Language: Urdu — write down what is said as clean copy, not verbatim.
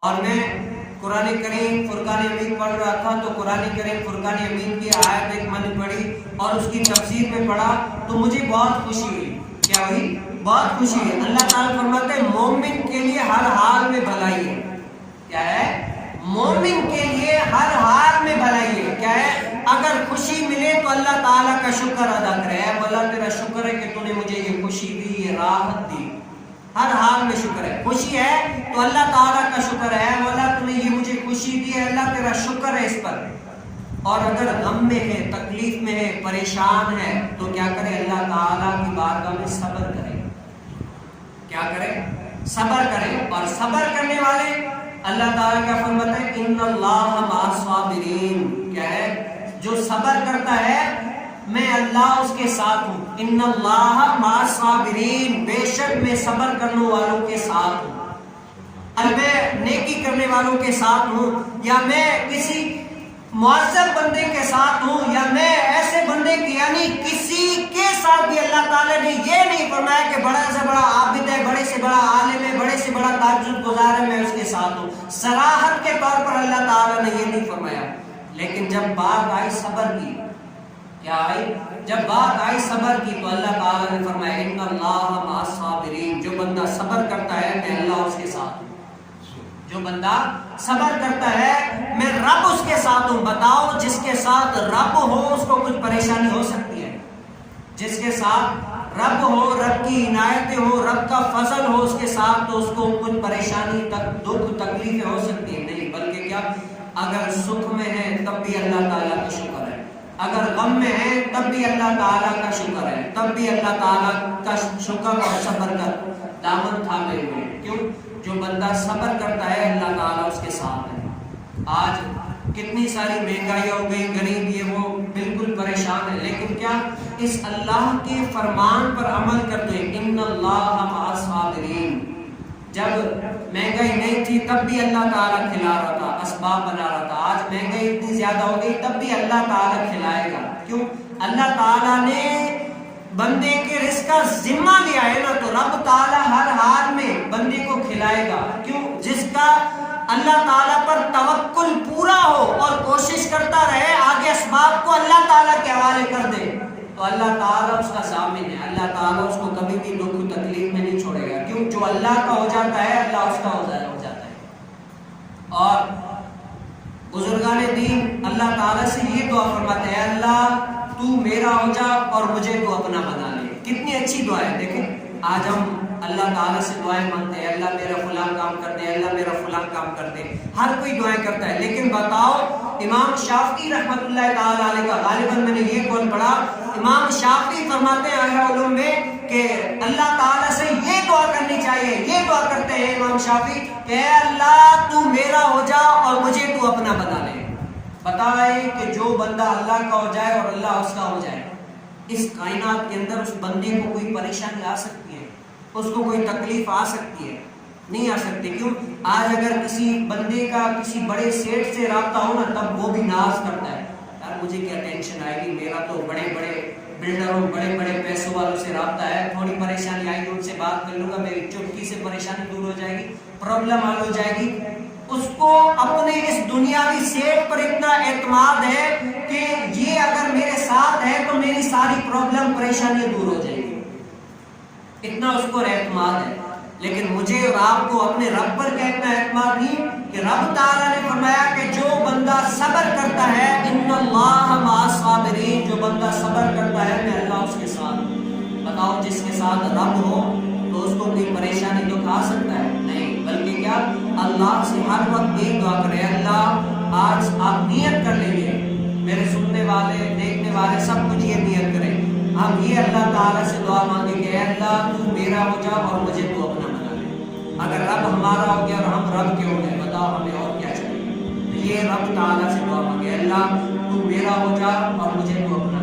اور میں قرآن کریم فرقان حمید پڑھ رہا تھا تو قرآن کریم فرقان حمید کی آیت ایک میں نے پڑھی اور اس کی تفسیر میں پڑھا تو مجھے بہت خوشی ہوئی. کیا ہوئی؟ بہت خوشی ہوئی. اللہ تعالیٰ فرماتے ہیں مومن کے لیے ہر حال میں بھلائی ہے. کیا ہے؟ مومن کے لیے ہر حال میں بھلائی ہے. کیا ہے؟ اگر خوشی ملے تو اللہ تعالیٰ کا شکر ادا کرے. اے مولا تیرا شکر ہے کہ تو نے مجھے یہ خوشی دی، یہ راحت دی. ہر حال میں شکر ہے. خوشی ہے تو اللہ تعالیٰ کا شکر ہے. مولا تو نے یہ مجھے خوشی دی ہے، اللہ تیرا شکر ہے اس پر. اور اگر غم میں ہے، تکلیف میں ہے، پریشان ہے تو کیا کرے؟ اللہ تعالیٰ کی بارگاہ میں صبر کرے. کیا کرے؟ صبر کرے. اور صبر کرنے والے اللہ تعالیٰ کیا فرماتا ہے؟ ان اللہ مع الصابرین. کیا ہے؟ جو صبر کرتا ہے میں اللہ اس کے ساتھ ہوں. ان اللہ مع الصابرین، بے شک میں صبر کرنے والوں کے ساتھ ہوں. میں نیکی کرنے والوں کے ساتھ ہوں، یا میں کسی معذب بندے کے ساتھ ہوں، یا میں ایسے بندے کی یعنی کسی کے ساتھ بھی اللہ تعالیٰ نے یہ نہیں فرمایا کہ بڑا سے بڑا عابد ہے، بڑے سے بڑا عالم ہے، بڑے سے بڑا تہجد گزار ہے میں اس کے ساتھ ہوں. صراحت کے طور پر اللہ تعالیٰ نے یہ نہیں فرمایا. لیکن جب بات آئی صبر کی، کیا آئی؟ جب بات آئی صبر کی تو اللہ تعالیٰ نے فرمایا ان اللہ مع الصابرین. جو بندہ صبر کرتا ہے میں اللہ اس کے ساتھ ہوں. جو بندہ صبر کرتا ہے میں رب اس کے ساتھ ہوں. بتاؤ جس کے ساتھ رب ہو اس کو کچھ پریشانی ہو سکتی ہے؟ جس کے ساتھ رب ہو، رب کی عنایتیں ہو، رب کا فضل ہو اس کے ساتھ تو اس کو کچھ پریشانی، دکھ، تکلیفیں ہو سکتی ہیں؟ نہیں. بلکہ کیا، اگر سکھ میں ہے تب بھی اللہ تعالیٰ کا شکر ہے، اگر غم میں ہے تب بھی اللہ تعالیٰ کا شکر ہے، تب بھی اللہ تعالیٰ کا شکر اور صبر کا دامن تھامے ہوئے. کیوں؟ جو بندہ صبر کرتا ہے اللہ تعالیٰ اس کے ساتھ ہے. آج کتنی ساری مہنگائی ہو گئی، غریب یہ وہ بالکل پریشان ہے، لیکن کیا اس اللہ کے فرمان پر عمل کرتے ہیں. ان اللہ مع الصابرین. جب مہنگائی نہیں تھی تب بھی اللہ تعالیٰ کھلا رہا تھا، اسباب بنا رہا تھا. آج مہنگائی اتنی زیادہ ہو گئی تب بھی اللہ تعالیٰ کھلائے گا. کیوں؟ اللہ تعالیٰ نے بندے کے رزق کا ذمہ لیا ہے نا، تو رب تعالیٰ ہر حال میں بندے کو کھلائے گا. کیوں؟ جس کا اللہ تعالیٰ پر توکل پورا ہو اور کوشش کرتا رہے، آگے اسباب کو اللہ تعالیٰ کے حوالے کر دے تو اللہ تعالیٰ اس کا ضامن ہے. اللہ تعالیٰ اس کو کبھی بھی دکھ تکلیف میں نہیں چھوڑے گا. کیوں؟ جو اللہ کا ہو جاتا ہے اللہ اس کا ہو جاتا ہے. اور بزرگان دین اللہ تعالیٰ سے یہ دعا فرماتے ہیں اللہ تو میرا ہو جا اور مجھے تو اپنا بنا لے. کتنی اچھی دعا ہے. دیکھیں آج ہم اللہ تعالیٰ سے دعائیں مانگتے ہیں، اللہ میرا فلاں کام کر دے، اللہ میرا فلاں کام کر دے. ہر کوئی دعائیں کرتا ہے، لیکن بتاؤ امام شافعی رحمۃ اللہ تعالیٰ علیہ کا غالباً میں نے یہ قول پڑھا، امام شافعی فرماتے ہیں اہل علوم میں کہ اللہ تعالیٰ سے یہ دعا کرنی چاہیے. یہ دعا کرتے ہیں امام شافعی کہ اے اللہ تو میرا ہو جا اور مجھے تو اپنا بنا لے. بتائے کہ جو بندہ اللہ کا ہو جائے اور اللہ اس کا ہو جائے، اس کائنات کے اندر اس بندے کو کوئی پریشانی آ سکتی ہے؟ اس کو کوئی تکلیف آ سکتی ہے؟ نہیں آ سکتی. کیوں؟ آج اگر کسی بندے کا کسی بڑے سیٹ سے رابطہ ہو نا تب وہ بھی ناز کرتا ہے، یار مجھے کیا ٹینشن آئے گی، میرا تو بڑے بڑے بلڈروں، بڑے بڑے پیسوں والوں سے رابطہ ہے، تھوڑی پریشانی آئی تو ان سے بات کر لوں گا، میری چٹکی سے پریشانی دور ہو جائے گی، پرابلم حل ہو جائے گی. اس کو اپنے اس دنیاوی سیٹ پر اتنا اعتماد ہے کہ یہ اگر میرے ساتھ ہے تو میری ساری پرابلم پریشانیاں دور ہو جائیں گی، اتنا اس کو اعتماد ہے. لیکن مجھے اور آپ کو اپنے رب پر اتنا اعتماد نہیں کہ رب تعالیٰ نے فرمایا کہ جو بندہ صبر کرتا ہے ان اللہ مع الصابرین. جو بندہ صبر کرتا ہے میں اللہ اس کے ساتھ. بتاؤ جس کے ساتھ رب ہو تو اس کو کوئی پریشانی دکھ آ سکتا ہے؟ نہیں. بلکہ کیا اللہ سے ہر وقت ایک دعا کرے، اللہ آج آپ نیت کر لیجیے، میرے سننے والے دیکھنے والے سب کچھ یہ نیت کریں، ہم یہ اللہ تعالیٰ سے دعا مانگیں کہ اے اللہ تو میرا ہو جا اور مجھے تو اپنا بنا لے. اگر رب ہمارا ہو گیا اور ہم رب کے ہو گئے، بتاؤ ہمیں اور کیا چاہیے؟ یہ رب تعالیٰ سے دعا مانگے، اللہ تو میرا ہو جا اور مجھے تو اپنا